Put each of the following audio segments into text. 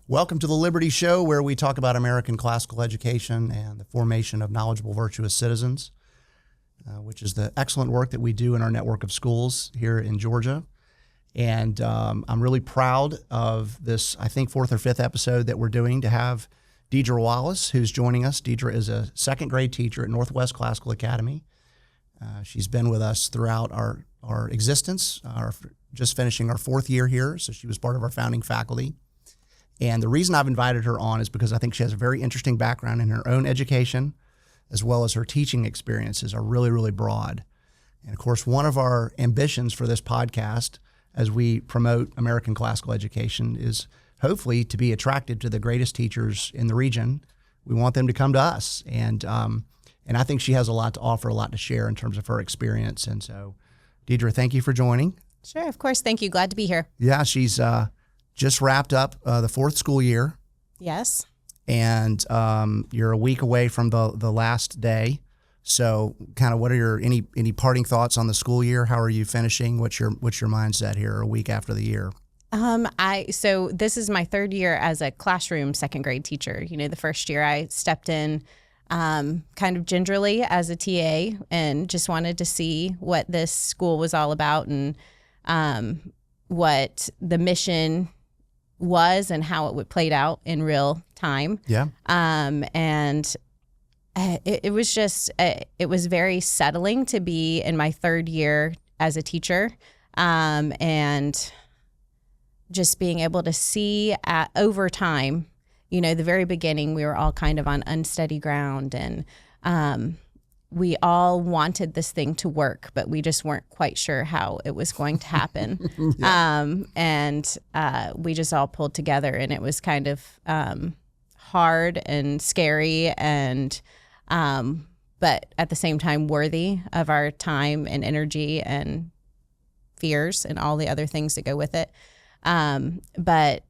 Welcome to the Liberty Show, where we talk about American classical education and the formation of knowledgeable, virtuous citizens, which is the excellent work that we do in our network of schools here in Georgia. And I'm really proud of this, I think, fourth or fifth episode that we're doing to have Deidre Wallace, who's joining us. Deidre is a second grade teacher at Northwest Classical Academy. She's been with us throughout our existence, just finishing our fourth year here, so she was part of our founding faculty. And the reason I've invited her on is because I think she has a very interesting background in her own education, as well as her teaching experiences are really, really broad. And of course, one of our ambitions for this podcast, as we promote American classical education, is hopefully to be attracted to the greatest teachers in the region. We want them to come to us. And I think she has a lot to offer, a lot to share in terms of her experience. And so, Deidre, thank you for joining. Sure, of course. Thank you. Glad to be here. Yeah, she's just wrapped up the fourth school year. Yes. And you're a week away from the last day. So kind of what are your any parting thoughts on the school year? How are you finishing? What's your mindset here a week after the year? So this is my third year as a classroom second grade teacher. You know, the first year I stepped in kind of gingerly as a TA and just wanted to see what this school was all about and what the mission was and how it would played out in real time. Yeah. It was just, it was very settling to be in my third year as a teacher. And just being able to see over time, you know, the very beginning, we were all kind of on unsteady ground and we all wanted this thing to work, but we just weren't quite sure how it was going to happen. Yeah. We just all pulled together and it was kind of hard and scary and but at the same time worthy of our time and energy and fears and all the other things that go with it. But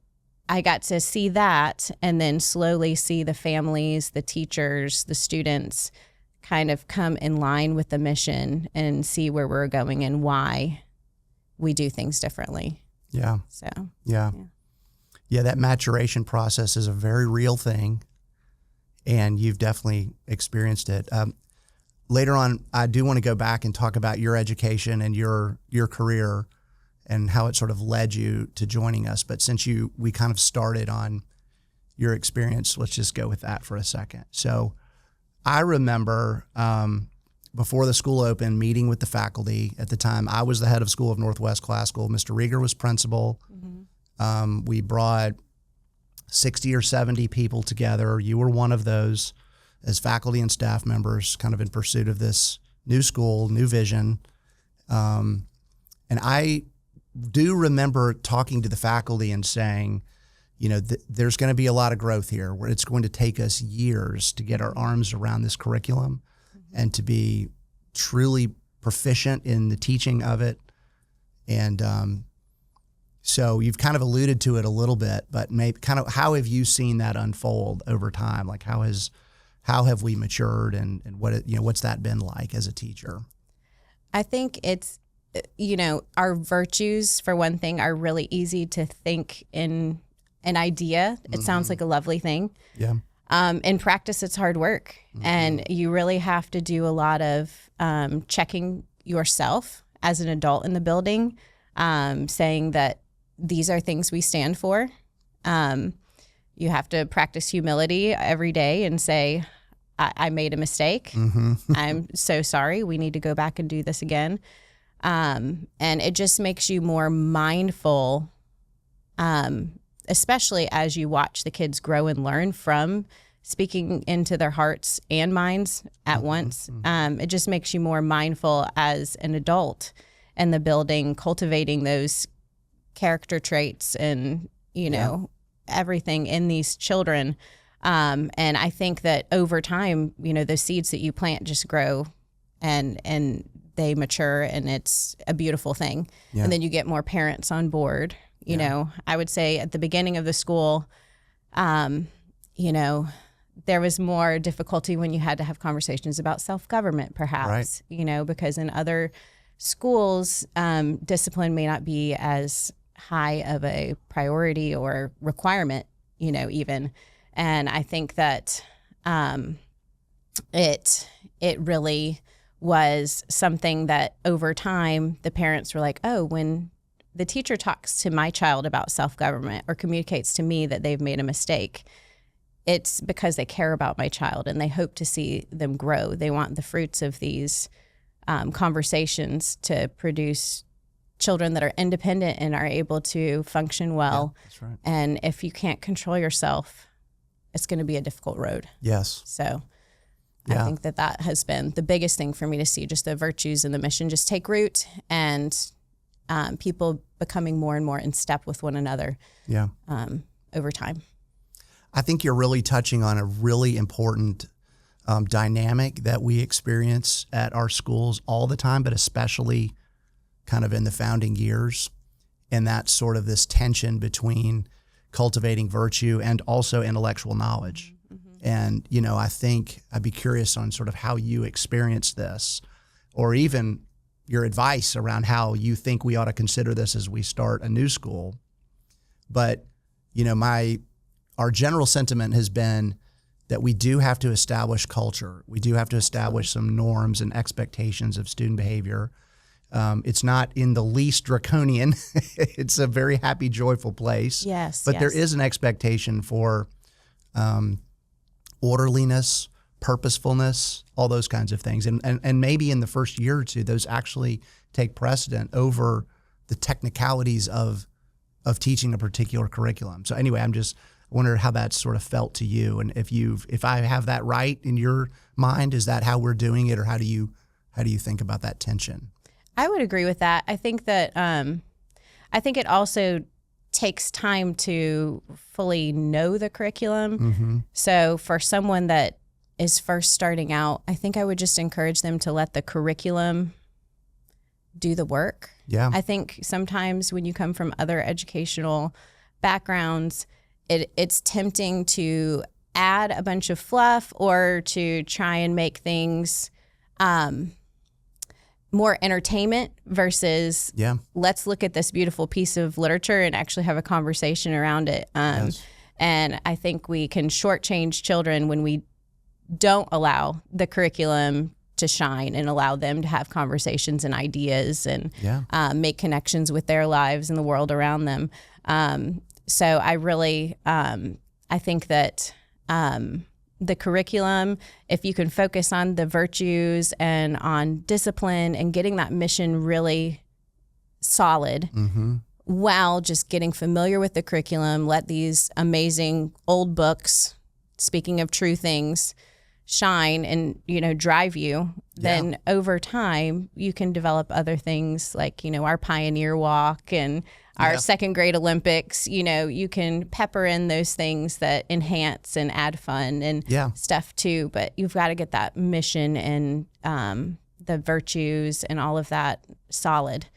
I got to see that and then slowly see the families, the teachers, the students kind of come in line with the mission and see where we're going and why we do things differently. Yeah. So, yeah, that maturation process is a very real thing, and you've definitely experienced it. Later on, I do want to go back and talk about your education and your career and how it sort of led you to joining us. But since we kind of started on your experience, let's just go with that for a second. So I remember before the school opened, meeting with the faculty. At the time, I was the head of school of Northwest Classical. Mr. Rieger was principal. Mm-hmm. We brought 60 or 70 people together. You were one of those as faculty and staff members, kind of in pursuit of this new school, new vision. And I do remember talking to the faculty and saying, you know, there's going to be a lot of growth here where it's going to take us years to get our arms around this curriculum and to be truly proficient in the teaching of it. And so you've kind of alluded to it a little bit, but maybe kind of how have you seen that unfold over time? Like how have we matured and what's that been like as a teacher? I think it's, you know, our virtues, for one thing, are really easy to think in an idea. It sounds like a lovely thing. Yeah. In practice, it's hard work. And you really have to do a lot of checking yourself as an adult in the building, saying that these are things we stand for. You have to practice humility every day and say, I made a mistake. I'm so sorry. We need to go back and do this again. And it just makes you more mindful, especially as you watch the kids grow and learn from speaking into their hearts and minds at once. It just makes you more mindful as an adult in the building, cultivating those character traits and, you know, everything in these children. And I think that over time, you know, the seeds that you plant just grow and they mature and it's a beautiful thing. Yeah. And then you get more parents on board. You know, I would say at the beginning of the school, you know, there was more difficulty when you had to have conversations about self-government, perhaps, you know, because in other schools, discipline may not be as high of a priority or requirement even. And I think that it really was something that over time the parents were like, oh, when the teacher talks to my child about self-government or communicates to me that they've made a mistake, it's because they care about my child and they hope to see them grow. They want the fruits of these conversations to produce children that are independent and are able to function well. Yeah, that's right. And if you can't control yourself, it's going to be a difficult road. Yes. So Yeah. I think that has been the biggest thing for me to see, just the virtues and the mission just take root, and people becoming more and more in step with one another Yeah. over time. I think you're really touching on a really important dynamic that we experience at our schools all the time, but especially kind of in the founding years. And that's sort of this tension between cultivating virtue and also intellectual knowledge. And, I think I'd be curious on sort of how you experience this, or even your advice around how you think we ought to consider this as we start a new school. But, our general sentiment has been that we do have to establish culture. We do have to establish some norms and expectations of student behavior. It's not in the least draconian. It's a very happy, joyful place. Yes. But there is an expectation for orderliness, purposefulness, all those kinds of things. And maybe in the first year or two, those actually take precedent over the technicalities of teaching a particular curriculum. So anyway, I'm just wondering how that sort of felt to you. And if I have that right in your mind, is that how we're doing it, or how do you think about that tension? I would agree with that. I think that I think it also takes time to fully know the curriculum. Mm-hmm. So for someone that is first starting out, I think I would just encourage them to let the curriculum do the work. Yeah. I think sometimes when you come from other educational backgrounds, it's tempting to add a bunch of fluff or to try and make things more entertainment versus let's look at this beautiful piece of literature and actually have a conversation around it. Yes. And I think we can shortchange children when we don't allow the curriculum to shine and allow them to have conversations and ideas and make connections with their lives and the world around them. So I really, I think that the curriculum, if you can focus on the virtues and on discipline and getting that mission really solid, while just getting familiar with the curriculum, let these amazing old books, speaking of true things, shine and, drive you, then over time you can develop other things like, our Pioneer Walk and our second grade Olympics. You can pepper in those things that enhance and add fun and stuff too, but you've got to get that mission and the virtues and all of that solid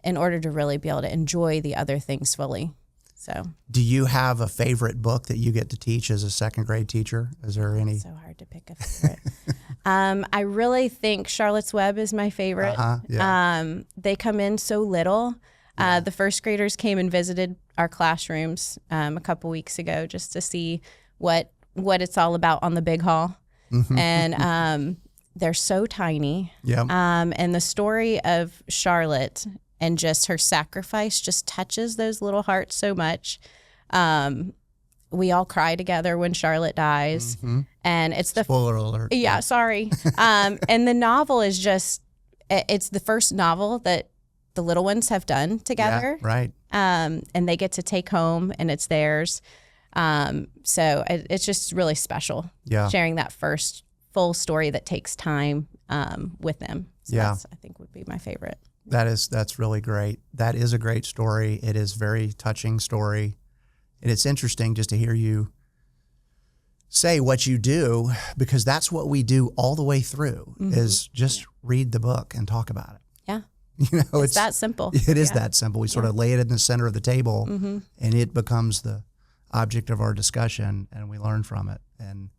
in order to really be able to enjoy the other things fully. So, do you have a favorite book that you get to teach as a second grade teacher? Is there any? It's so hard to pick a favorite. I really think Charlotte's Web is my favorite. They come in so little. The first graders came and visited our classrooms a couple weeks ago just to see what it's all about on the big hall. And they're so tiny. And the story of Charlotte and just her sacrifice just touches those little hearts so much. We all cry together when Charlotte dies. And it's the spoiler alert. Yeah, sorry. And the novel is it's the first novel that the little ones have done together. Yeah, right. And they get to take home and it's theirs. So it's just really special. Sharing that first full story that takes time with them. So that's, I think, would be my favorite. That's really great. That is a great story. It is a very touching story. And it's interesting just to hear you say what you do, because that's what we do all the way through is just read the book and talk about it. Yeah. It's that simple. It is that simple. We sort of lay it in the center of the table and it becomes the object of our discussion and we learn from it. And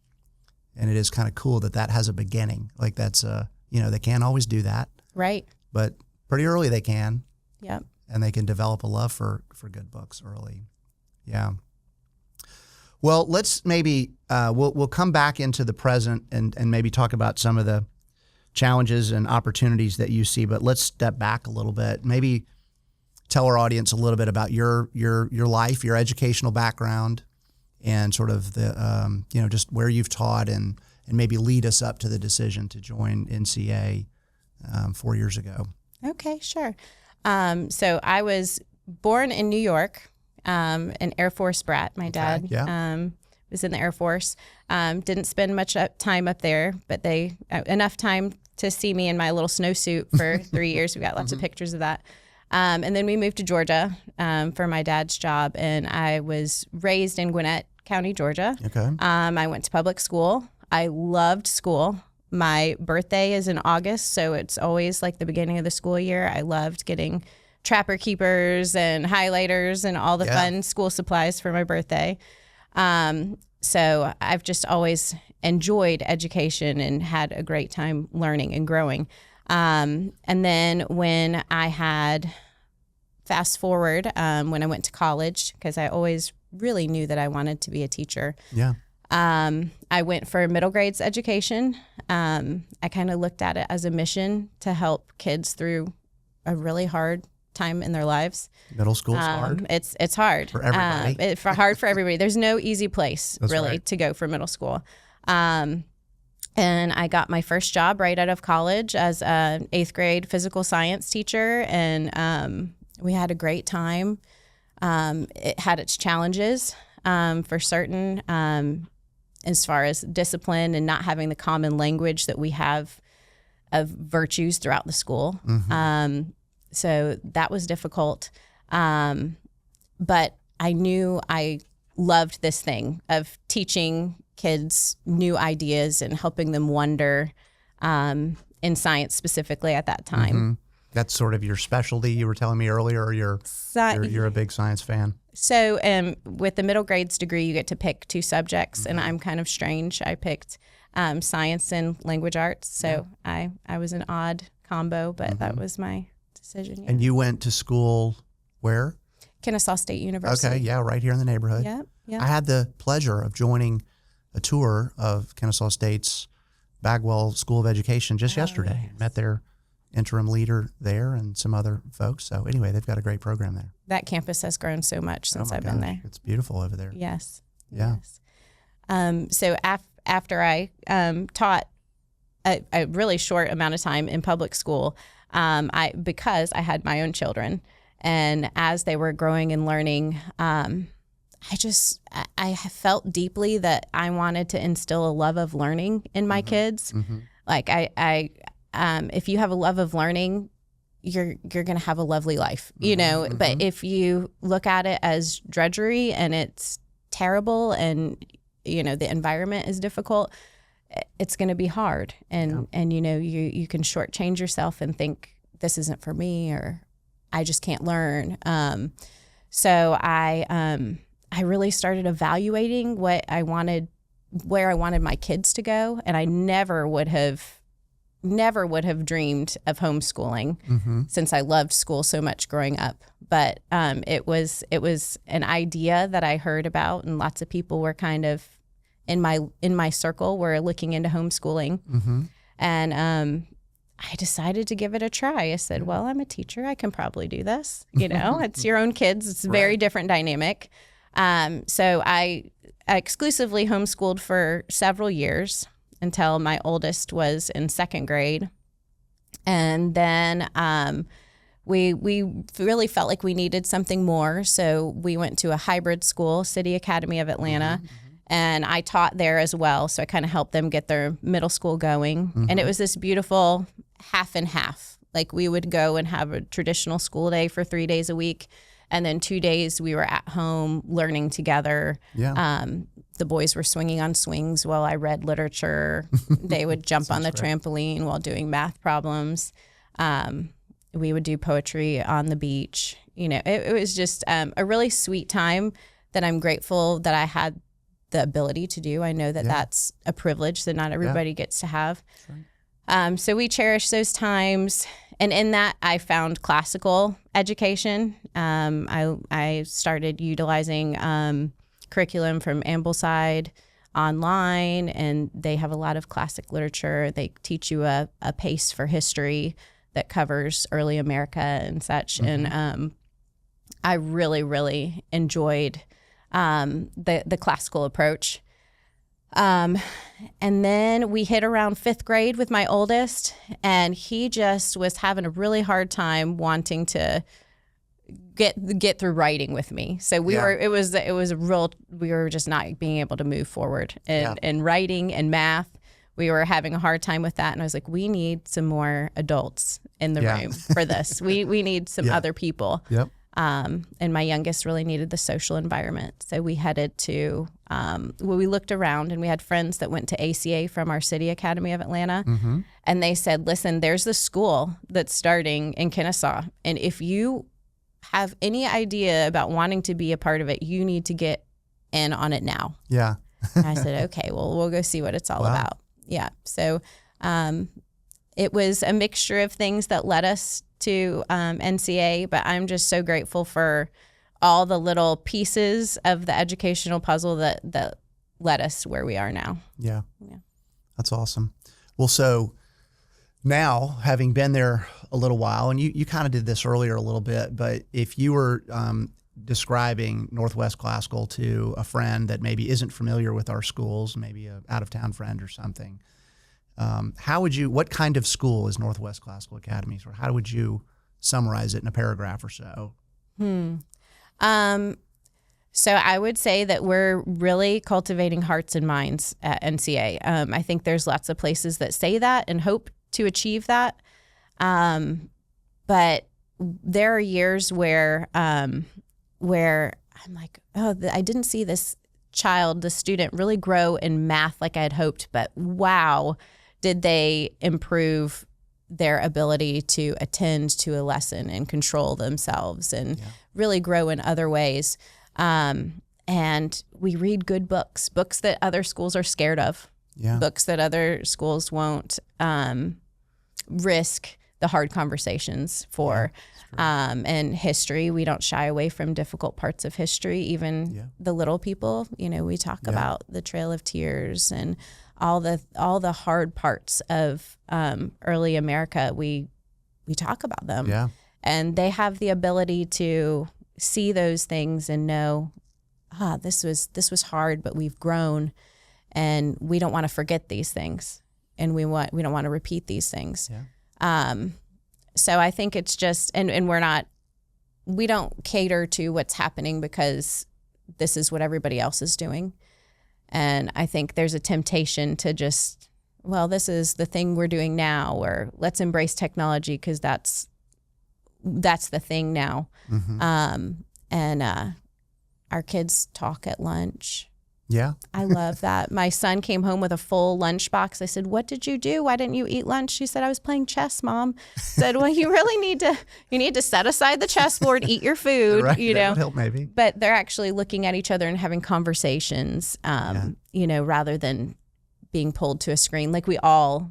it is kind of cool that has a beginning. Like that's they can't always do that. Right. But pretty early they can. Yep. And they can develop a love for good books early. Yeah. Well, let's maybe we'll come back into the present and maybe talk about some of the challenges and opportunities that you see. But let's step back a little bit. Maybe tell our audience a little bit about your life, your educational background, and sort of the just where you've taught and maybe lead us up to the decision to join NCA 4 years ago. Okay, sure. So I was born in New York, an Air Force brat. My dad was in the Air Force. Didn't spend much time up there, but they enough time to see me in my little snowsuit for 3 years. We got lots of pictures of that. And then we moved to Georgia for my dad's job, and I was raised in Gwinnett County, Georgia. Okay. I went to public school. I loved school. My birthday is in August, so it's always like the beginning of the school year. I loved getting Trapper Keepers and highlighters and all the fun school supplies for my birthday. So I've just always enjoyed education and had a great time learning and growing. And then when I had, fast forward, when I went to college, because I always really knew that I wanted to be a teacher. Yeah. I went for middle grades education. I kind of looked at it as a mission to help kids through a really hard time in their lives. Middle school's hard. It's hard for everybody. It's hard for everybody. There's no easy place That's to go for middle school. And I got my first job right out of college as an 8th grade physical science teacher, and we had a great time. It had its challenges for certain, as far as discipline and not having the common language that we have of virtues throughout the school. Mm-hmm. So that was difficult. But I knew I loved this thing of teaching kids new ideas and helping them wonder in science specifically at that time. Mm-hmm. That's sort of your specialty. You were telling me earlier, or you're a big science fan. So with the middle grades degree, you get to pick 2 subjects, and I'm kind of strange. I picked science and language arts. So I was an odd combo, but that was my decision. Yeah. And you went to school where? Kennesaw State University. Okay, yeah, right here in the neighborhood. Yeah. I had the pleasure of joining a tour of Kennesaw State's Bagwell School of Education just yesterday. Yes. Met their interim leader there and some other folks. So anyway, they've got a great program there. That campus has grown so much since I've been there. It's beautiful over there. Yes. Yeah. Yes. So after I taught a really short amount of time in public school, because I had my own children, and as they were growing and learning, I felt deeply that I wanted to instill a love of learning in my kids. Mm-hmm. Like if you have a love of learning, you're going to have a lovely life, you know, but if you look at it as drudgery and it's terrible and, you know, the environment is difficult, it's going to be hard. And, you know, you can shortchange yourself and think this isn't for me, or I just can't learn. So I really started evaluating where I wanted my kids to go. And I never would have dreamed of homeschooling since I loved school so much growing up. But it was an idea that I heard about, and lots of people were kind of in my circle were looking into homeschooling. And I decided to give it a try. I said, well, I'm a teacher. I can probably do this. You know, it's your own kids. It's a very different dynamic. So I exclusively homeschooled for several years until my oldest was in 2nd grade. And then we really felt like we needed something more. So we went to a hybrid school, City Academy of Atlanta, and I taught there as well. So I kind of helped them get their middle school going. And it was this beautiful half and half. Like we would go and have a traditional school day for 3 days a week. And then 2 days we were at home learning together. Yeah. The boys were swinging on swings while I read literature. They would jump on the trampoline while doing math problems. We would do poetry on the beach. You know, it was just a really sweet time that I'm grateful that I had the ability to do. I know that that's a privilege that not everybody gets to have. So we cherish those times. And in that, I found classical education. I started utilizing curriculum from Ambleside online, and they have a lot of classic literature. They teach you a pace for history that covers early America and such. And I really, really enjoyed the classical approach. And then we hit around 5th grade with my oldest, and he just was having a really hard time wanting to get through writing with me. So we were just not being able to move forward in writing and math. We were having a hard time with that. And I was like, we need some more adults in the room for this. We need some other people. Yep. And my youngest really needed the social environment. So we headed to, we looked around, and we had friends that went to ACA from our City Academy of Atlanta. And they said, listen, there's this school that's starting in Kennesaw. And if you have any idea about wanting to be a part of it, you need to get in on it now. Yeah. And I said, okay, well, we'll go see what it's all about. Yeah. So it was a mixture of things that led us to NCA, but I'm just so grateful for all the little pieces of the educational puzzle that led us where we are now. Yeah. That's awesome. Well, so now, having been there a little while, and you kind of did this earlier a little bit, but if you were describing Northwest Classical to a friend that maybe isn't familiar with our schools, maybe an out-of-town friend or something, what kind of school is Northwest Classical Academy? Or how would you summarize it in a paragraph or so? So I would say that we're really cultivating hearts and minds at NCA. I think there's lots of places that say that and hope to achieve that. But there are years where I'm like, I didn't see this student really grow in math like I had hoped, but wow, did they improve their ability to attend to a lesson and control themselves and really grow in other ways. And we read good books that other schools are scared of, books that other schools won't risk the hard conversations for. And history, we don't shy away from difficult parts of history, even the little people. We talk about the Trail of Tears and all the hard parts of early America. We talk about them, and they have the ability to see those things and know, this was hard, but we've grown, and we don't want to forget these things, and we don't want to repeat these things. So I think it's just, and we don't cater to what's happening because this is what everybody else is doing. And I think there's a temptation to just, this is the thing we're doing now, or let's embrace technology because that's the thing now. And our kids talk at lunch. Yeah. I love that. My son came home with a full lunchbox. I said, what did you do? Why didn't you eat lunch? She said, I was playing chess, Mom. I said, well, you really need to set aside the chessboard, eat your food, That would help maybe. But they're actually looking at each other and having conversations, rather than being pulled to a screen like we all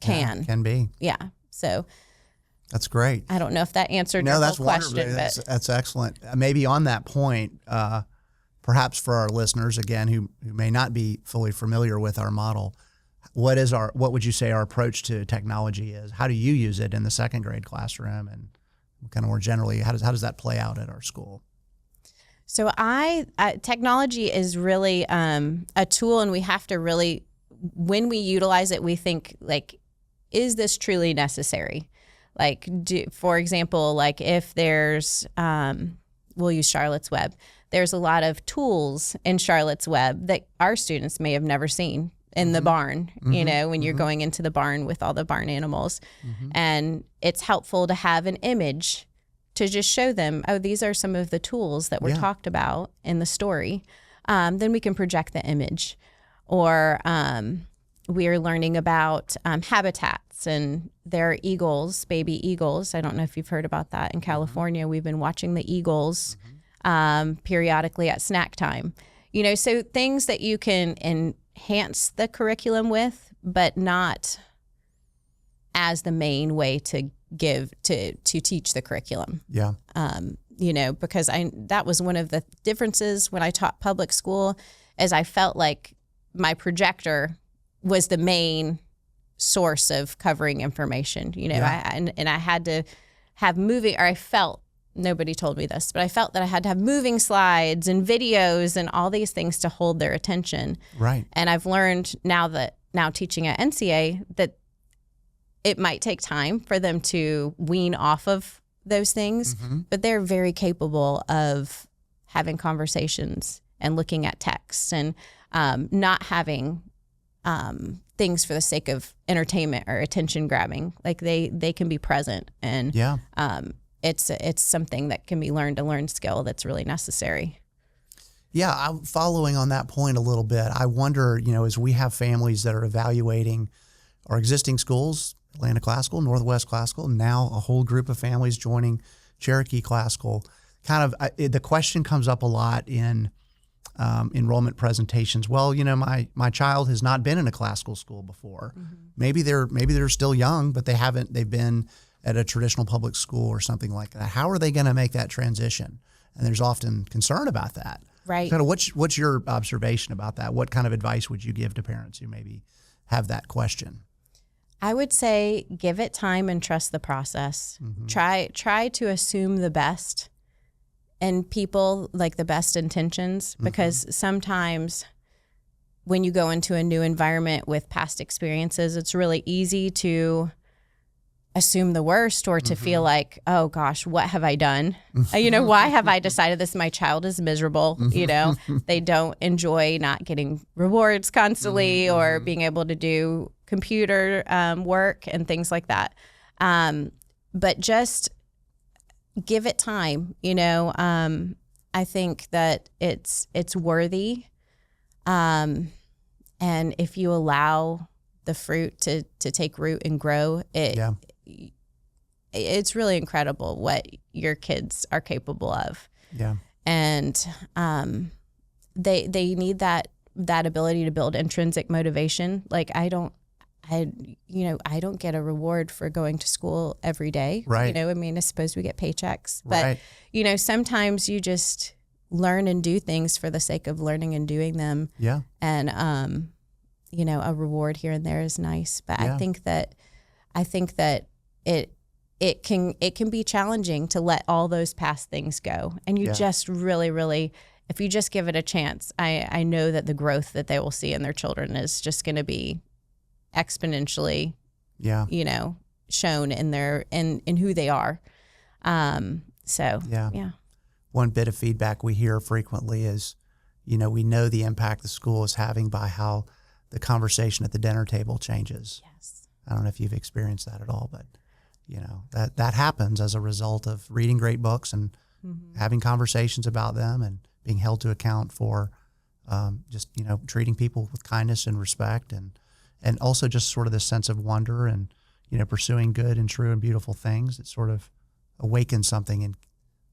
can. Yeah, can be. Yeah. So that's great. I don't know if that answered your whole question. That's excellent. Maybe on that point, perhaps for our listeners, again, who may not be fully familiar with our model, what would you say our approach to technology is? How do you use it in the second grade classroom, and kind of more generally, how does that play out at our school? So technology is really a tool, and we have to really, when we utilize it, we think like, is this truly necessary? Like, for example, like if there's, we'll use Charlotte's Web. There's a lot of tools in Charlotte's Web that our students may have never seen in the barn, when you're going into the barn with all the barn animals. And it's helpful to have an image to just show them, these are some of the tools that were talked about in the story. Then we can project the image. Or we are learning about habitats, and there are eagles, baby eagles. I don't know if you've heard about that in California. We've been watching the eagles periodically at snack time, so things that you can enhance the curriculum with, but not as the main way to teach the curriculum. because that was one of the differences when I taught public school, is I felt like my projector was the main source of covering information, and I had to have I felt, nobody told me this, but I felt that I had to have moving slides and videos and all these things to hold their attention. Right. And I've learned now teaching at NCA that it might take time for them to wean off of those things, but they're very capable of having conversations and looking at texts and not having things for the sake of entertainment or attention grabbing. Like they can be present, and it's something that can be learned, a learned skill that's really necessary. Yeah, I'm following on that point a little bit. I wonder, as we have families that are evaluating our existing schools, Atlanta Classical, Northwest Classical, and now a whole group of families joining Cherokee Classical, the question comes up a lot in enrollment presentations. Well, my child has not been in a classical school before. Maybe they're still young, but they've been at a traditional public school or something like that. How are they going to make that transition? And there's often concern about that. Right. Kind of what's your observation about that? What kind of advice would you give to parents who maybe have that question? I would say give it time and trust the process. Try to assume the best in people, like the best intentions, because sometimes when you go into a new environment with past experiences, it's really easy to assume the worst or to feel like, oh gosh, what have I done? Why have I decided this? My child is miserable. They don't enjoy not getting rewards constantly or being able to do computer work and things like that. But just give it time. I think that it's worthy. And if you allow the fruit to take root and grow, it's really incredible what your kids are capable of. Yeah. And they need that ability to build intrinsic motivation. Like I don't get a reward for going to school every day. Right. I suppose we get paychecks, but sometimes you just learn and do things for the sake of learning and doing them. Yeah. And a reward here and there is nice, but I think that it can be challenging to let all those past things go. And you just really, really, if you just give it a chance, I know that the growth that they will see in their children is just going to be exponentially, shown in who they are. One bit of feedback we hear frequently is, we know the impact the school is having by how the conversation at the dinner table changes. Yes. I don't know if you've experienced that at all, but that happens as a result of reading great books and having conversations about them and being held to account for treating people with kindness and respect and also just sort of this sense of wonder and pursuing good and true and beautiful things. It sort of awakens something in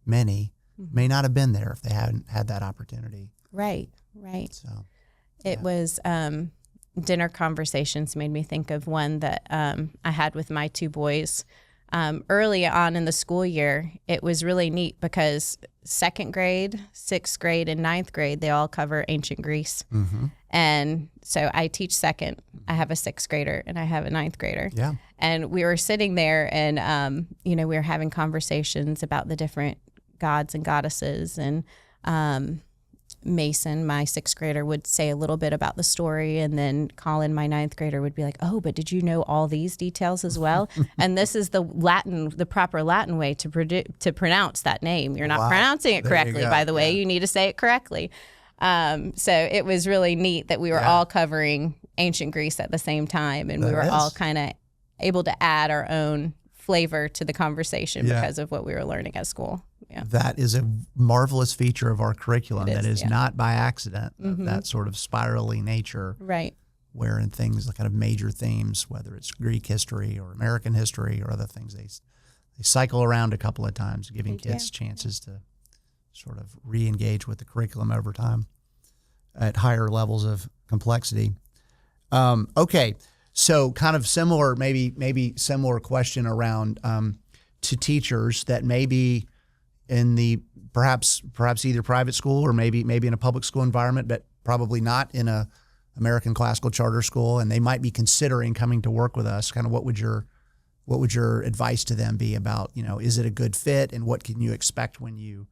many may not have been there if they hadn't had that opportunity. Right. So it was dinner conversations made me think of one that I had with my two boys early on in the school year. It was really neat because 2nd grade, 6th grade, and 9th grade, they all cover ancient Greece. And so I teach 2nd. I have a 6th grader and I have a 9th grader. Yeah. And we were sitting there and, we were having conversations about the different gods and goddesses. And Mason, my 6th grader, would say a little bit about the story, and then Colin, my 9th grader, would be like, oh, but did you know all these details as well? And this is the proper Latin way to pronounce that name. You're not pronouncing it correctly, by the way. You need to say it correctly. So it was really neat that we were all covering ancient Greece at the same time, and we were all kind of able to add our own flavor to the conversation because of what we were learning at school. Yeah. That is a marvelous feature of our curriculum that is not by accident, that sort of spiraling nature. Right. Where in things, the kind of major themes, whether it's Greek history or American history or other things, they cycle around a couple of times, giving kids chances to sort of re-engage with the curriculum over time at higher levels of complexity. Okay. So kind of similar, maybe similar question around to teachers that maybe in the perhaps either private school or maybe in a public school environment, but probably not in a American classical charter school, and they might be considering coming to work with us, kind of what would your advice to them be about, is it a good fit, and what can you expect when you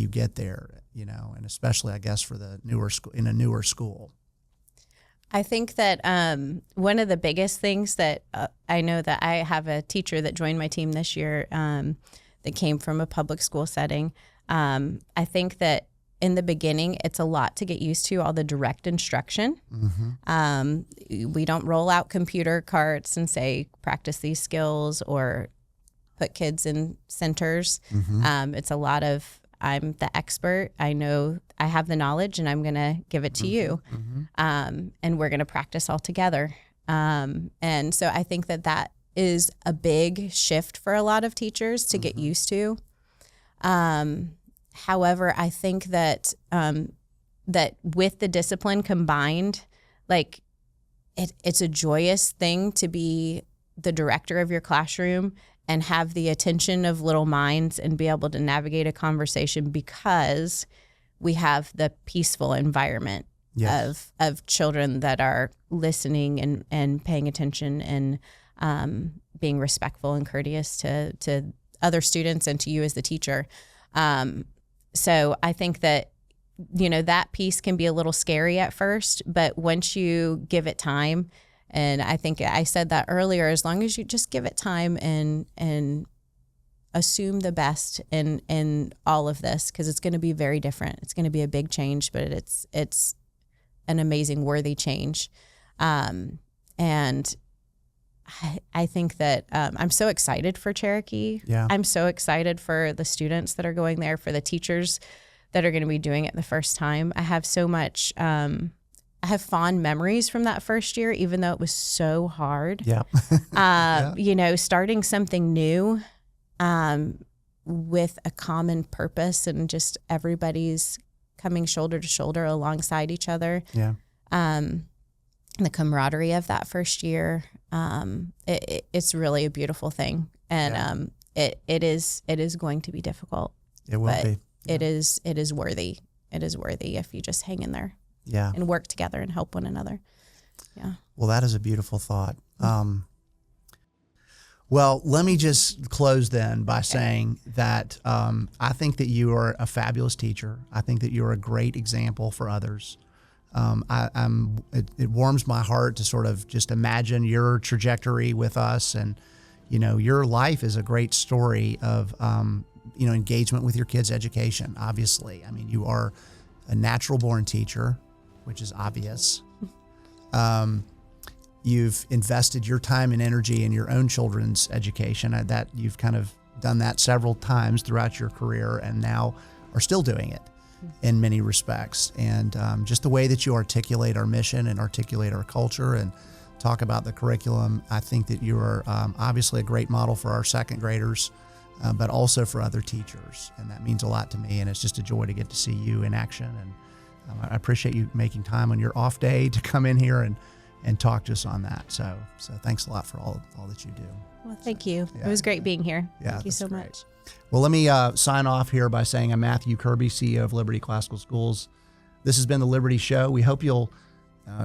get there, and especially I guess for the newer school. I think that one of the biggest things that I know that I have a teacher that joined my team this year that came from a public school setting. I think that in the beginning, it's a lot to get used to, all the direct instruction. Mm-hmm. We don't roll out computer carts and say, practice these skills or put kids in centers. Mm-hmm. It's a lot of, I'm the expert. I know I have the knowledge and I'm going to give it to you. Mm-hmm. And we're going to practice all together. And so I think that is a big shift for a lot of teachers to get used to. However, I think that that with the discipline combined, like it's a joyous thing to be the director of your classroom and have the attention of little minds and be able to navigate a conversation because we have the peaceful environment of children that are listening and paying attention and being respectful and courteous to other students and to you as the teacher. So I think that, that piece can be a little scary at first, but once you give it time, and I think I said that earlier, as long as you just give it time and assume the best in all of this, because it's going to be very different. It's going to be a big change, but it's an amazing, worthy change. And I think that I'm so excited for Cherokee. Yeah. I'm so excited for the students that are going there, for the teachers that are going to be doing it the first time. I have so much, I have fond memories from that first year, even though it was so hard. Yeah. Starting something new with a common purpose and just everybody's coming shoulder to shoulder alongside each other. Yeah. The camaraderie of that first year, it's really a beautiful thing, and it is going to be difficult. It will be. Yeah. It is worthy. It is worthy if you just hang in there. Yeah. And work together and help one another. Yeah. Well, that is a beautiful thought. Well, let me just close then by saying that I think that you are a fabulous teacher. I think that you're a great example for others. It warms my heart to sort of just imagine your trajectory with us, and your life is a great story of engagement with your kids' education. Obviously, I mean, you are a natural born teacher, which is obvious. You've invested your time and energy in your own children's education. That you've kind of done that several times throughout your career, and now are still doing it in many respects. And just the way that you articulate our mission and articulate our culture and talk about the curriculum, I think that you are obviously a great model for our second graders, but also for other teachers. And that means a lot to me. And it's just a joy to get to see you in action. And I appreciate you making time on your off day to come in here and talk to us on that. So thanks a lot for all that you do. Well, thank you. Yeah. It was great being here. Yeah, thank you so much. Well, let me sign off here by saying I'm Matthew Kirby, CEO of Liberty Classical Schools. This has been the Liberty Show. We hope you'll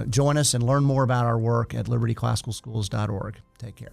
join us and learn more about our work at libertyclassicalschools.org. Take care.